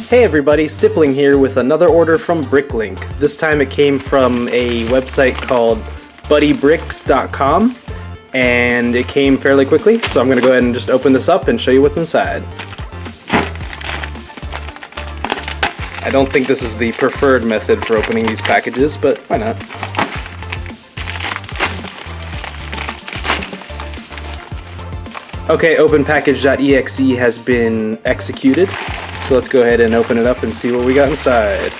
Hey everybody, Stippling here with another order from Bricklink. This time it came from a website called buddybricks.com and it came fairly quickly, so I'm going to go ahead and just open this up and show you what's inside. I don't think this is the preferred method for opening these packages, but why not? Okay, openpackage.exe has been executed. So let's go ahead and open it up and see what we got inside.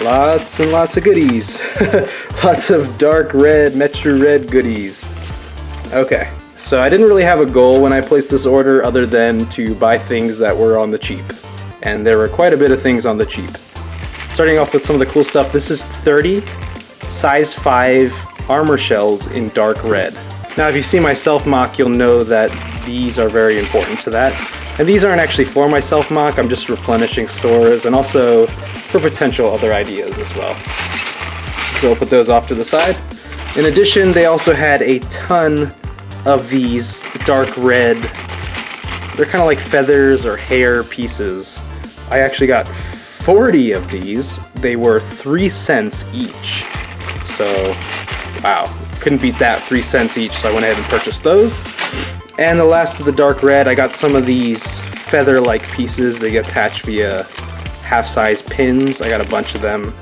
Lots and lots of goodies. Lots of dark red, Metro Red goodies. Okay, so I didn't really have a goal when I placed this order other than to buy things that were on the cheap. And there were quite a bit of things on the cheap. Starting off with some of the cool stuff, this is 30 size 5 armor shells in dark red. Now if you see my self-mock, you'll know that these are very important to that. And these aren't actually for my self-mock, I'm just replenishing stores and also for potential other ideas as well. So I'll put those off to the side. In addition, they also had a ton of these dark red, they're kind of like feathers or hair pieces. I actually got 40 of these. They were 3 cents each. So, wow, couldn't beat that, 3 cents each, so I went ahead and purchased those. And the last of the dark red, I got some of these feather-like pieces. They get attached via half-size pins. I got a bunch of them.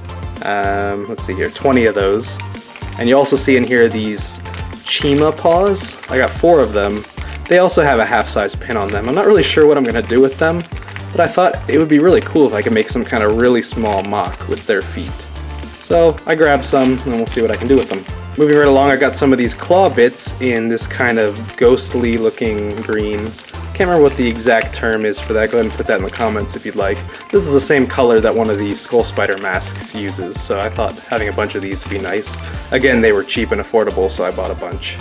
Let's see here, 20 of those. And you also see in here these Chima paws. I got 4 of them. They also have a half-size pin on them. I'm not really sure what I'm going to do with them, but I thought it would be really cool if I could make some kind of really small mock with their feet. So I grabbed some, and we'll see what I can do with them. Moving right along, I got some of these claw bits in this kind of ghostly looking green. Can't remember what the exact term is for that. Go ahead and put that in the comments if you'd like. This is the same color that one of these skull spider masks uses, so I thought having a bunch of these would be nice. Again, they were cheap and affordable, so I bought a bunch.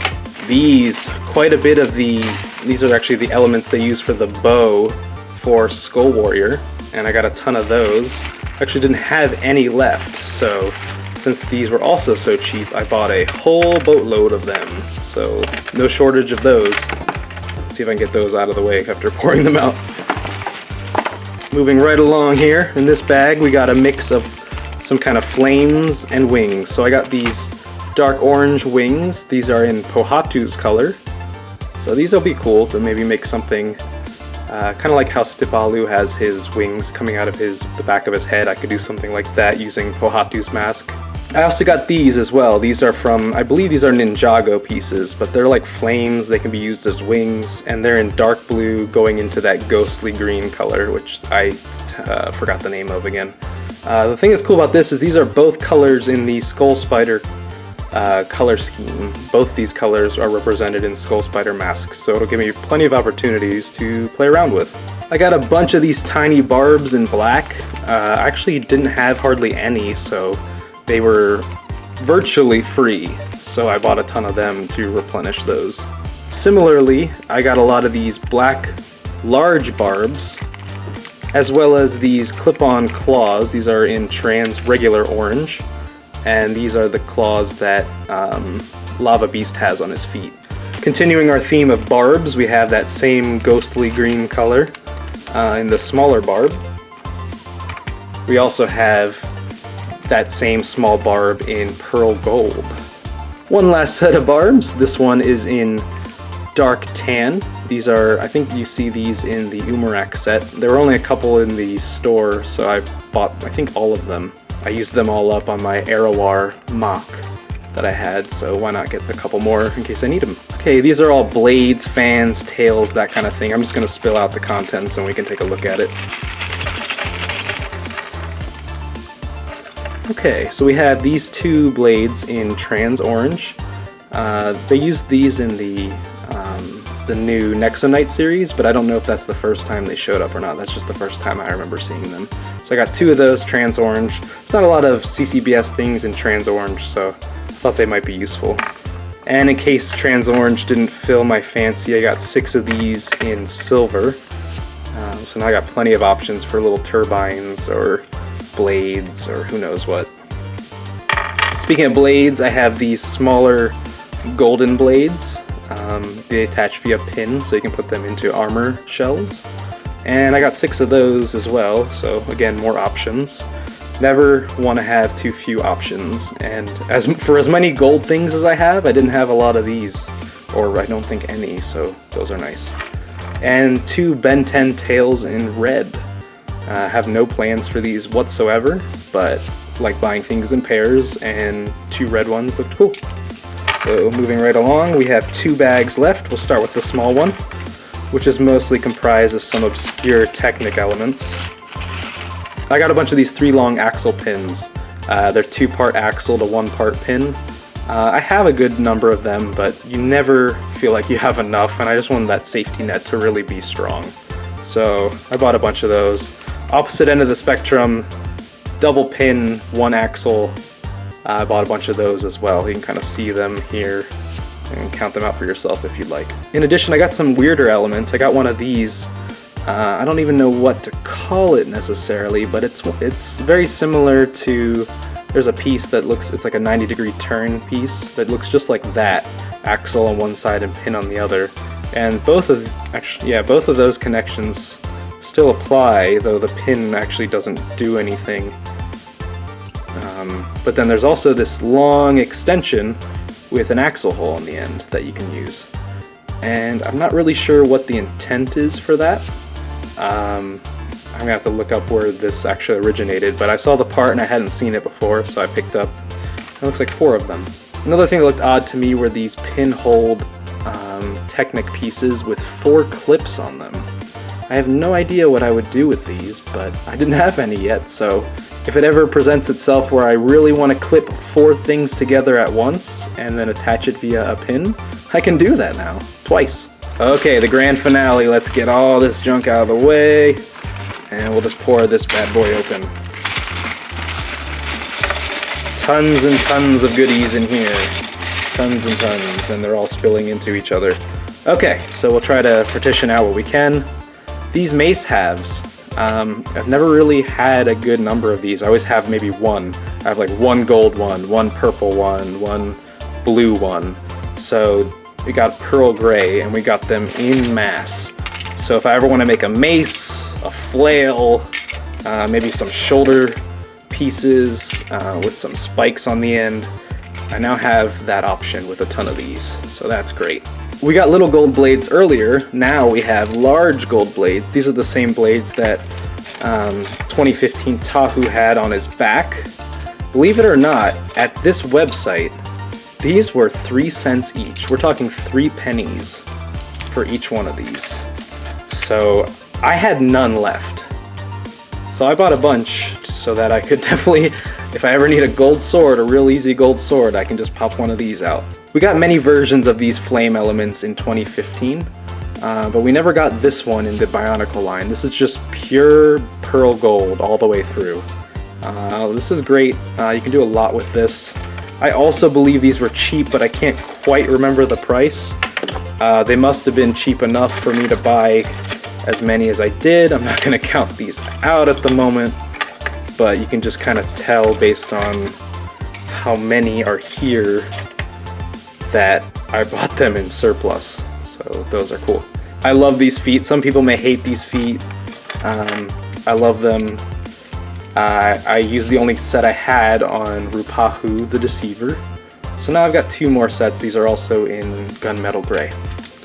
Quite a bit of these are actually the elements they use for the bow for Skull Warrior, and I got a ton of those. Actually didn't have any left, so since these were also so cheap, I bought a whole boatload of them. So no shortage of those. Let's see if I can get those out of the way after pouring them out. Moving right along here, in this bag we got a mix of some kind of flames and wings. So I got these dark orange wings. These are in Pohatu's color. So these will be cool to maybe make something kind of like how Stipalu has his wings coming out of the back of his head. I could do something like that using Pohatu's mask. I also got these as well. These are from, I believe these are Ninjago pieces, but they're like flames. They can be used as wings, and they're in dark blue going into that ghostly green color, which I forgot the name of again. The thing that's cool about this is these are both colors in the Skull Spider color scheme. Both these colors are represented in Skull Spider masks, so it'll give me plenty of opportunities to play around with. I got a bunch of these tiny Barbs in black. I actually didn't have hardly any, so they were virtually free, so I bought a ton of them to replenish those. Similarly, I got a lot of these black large Barbs, as well as these clip-on claws. These are in trans regular orange, and these are the claws that Lava Beast has on his feet. Continuing our theme of Barbs, we have that same ghostly green color in the smaller Barb. We also have that same small Barb in pearl gold. One last set of Barbs. This one is in dark tan. These are, I think you see these in the Umarak set. There were only a couple in the store, so I bought, I think, all of them. I used them all up on my Arawar mock that I had, so why not get a couple more in case I need them. Okay, these are all blades, fans, tails, that kind of thing. I'm just going to spill out the contents and we can take a look at it. Okay, so we have these 2 blades in trans orange. They used these in the new Nexonite series, but I don't know if that's the first time they showed up or not. That's just the first time I remember seeing them. So I got 2 of those trans orange. There's not a lot of CCBS things in trans orange, so I thought they might be useful. And in case trans orange didn't fill my fancy, I got 6 of these in silver. So now I got plenty of options for little turbines or blades or who knows what. Speaking of blades, I have these smaller golden blades. They attach via pin, so you can put them into armor shells. And I got 6 of those as well, so again, more options. Never want to have too few options, and for as many gold things as I have, I didn't have a lot of these, or I don't think any, so those are nice. And 2 Ben 10 tails in red. I have no plans for these whatsoever, but like buying things in pairs, and 2 red ones looked cool. So moving right along, we have 2 bags left. We'll start with the small one, which is mostly comprised of some obscure Technic elements. I got a bunch of these 3 long axle pins. They're 2-part axle to 1-part pin. I have a good number of them, but you never feel like you have enough, and I just wanted that safety net to really be strong. So I bought a bunch of those. Opposite end of the spectrum, double pin, 1 axle. I bought a bunch of those as well. You can kind of see them here and count them out for yourself if you'd like. In addition, I got some weirder elements. I got one of these. I don't even know what to call it necessarily, but it's very similar to, there's a piece that looks, it's like a 90-degree turn piece that looks just like that, axle on one side and pin on the other. And both of those connections still apply, though the pin actually doesn't do anything. But then there's also this long extension with an axle hole on the end that you can use. And I'm not really sure what the intent is for that. I'm gonna have to look up where this actually originated, but I saw the part and I hadn't seen it before, so I picked up, it looks like 4 of them. Another thing that looked odd to me were these pinholed Technic pieces with 4 clips on them. I have no idea what I would do with these, but I didn't have any yet, so if it ever presents itself where I really want to clip 4 things together at once and then attach it via a pin, I can do that now, twice. Okay, the grand finale. Let's get all this junk out of the way, and we'll just pour this bad boy open. Tons and tons of goodies in here. Tons and tons, and they're all spilling into each other. Okay, so we'll try to partition out what we can. These mace halves, I've never really had a good number of these. I always have maybe 1. I have like 1 gold one, 1 purple one, 1 blue one. So we got pearl gray, and we got them in mass. So if I ever want to make a mace, a flail, maybe some shoulder pieces with some spikes on the end, I now have that option with a ton of these. So that's great. We got little gold blades earlier. Now we have large gold blades. These are the same blades that 2015 Tahu had on his back. Believe it or not, at this website, these were 3 cents each. We're talking 3 pennies for each one of these. So I had none left. So I bought a bunch so that I could definitely, if I ever need a gold sword, a real easy gold sword, I can just pop one of these out. We got many versions of these flame elements in 2015, but we never got this one in the Bionicle line. This is just pure pearl gold all the way through. This is great. You can do a lot with this. I also believe these were cheap, but I can't quite remember the price. They must have been cheap enough for me to buy as many as I did. I'm not going to count these out at the moment, but you can just kind of tell based on how many are here that I bought them in surplus. So those are cool. I love these feet. Some people may hate these feet. I love them. I used the only set I had on Rupahu the Deceiver. So now I've got 2 more sets. These are also in gunmetal gray.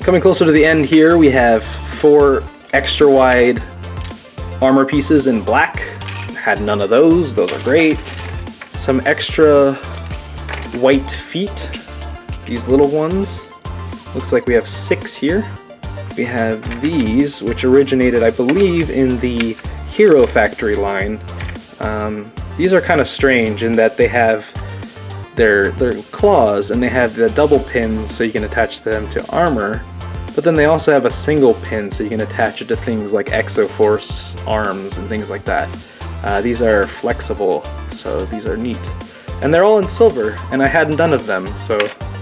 Coming closer to the end here, we have 4 extra wide armor pieces in black. Had none of those. Those are great. Some extra white feet. These little ones. Looks like we have 6 here. We have these, which originated, I believe, in the Hero Factory line. These are kind of strange in that they have their claws, and they have the double pins so you can attach them to armor, but then they also have a single pin so you can attach it to things like Exoforce arms and things like that. These are flexible, so these are neat. And they're all in silver, and I had none of them, so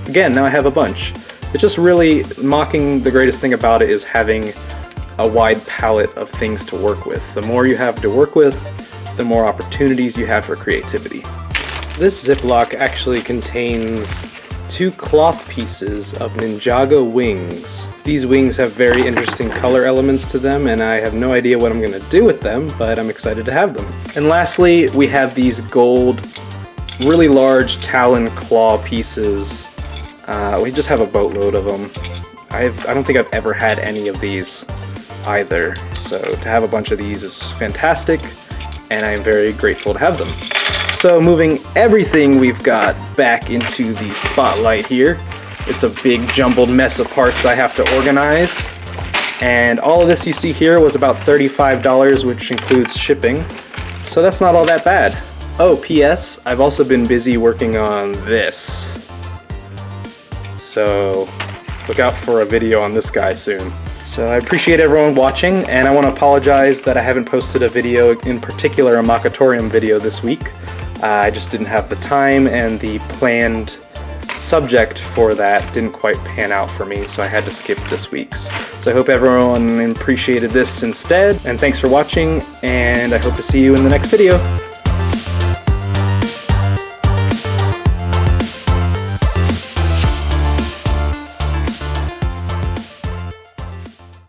again, now I have a bunch. It's just really mocking. The greatest thing about it is having a wide palette of things to work with. The more you have to work with, the more opportunities you have for creativity. This ziplock actually contains 2 cloth pieces of Ninjago wings. These wings have very interesting color elements to them, and I have no idea what I'm going to do with them, but I'm excited to have them. And lastly, we have these gold, really large talon claw pieces. We just have a boatload of them. I don't think I've ever had any of these either, so to have a bunch of these is fantastic, and I'm very grateful to have them. So moving everything we've got back into the spotlight here. It's a big jumbled mess of parts I have to organize, and all of this you see here was about $35, which includes shipping, so that's not all that bad. Oh, P.S. I've also been busy working on this, so look out for a video on this guy soon. So I appreciate everyone watching, and I want to apologize that I haven't posted a video, in particular a Makatorium video this week. I just didn't have the time, and the planned subject for that didn't quite pan out for me, so I had to skip this week's. So I hope everyone appreciated this instead, and thanks for watching, and I hope to see you in the next video.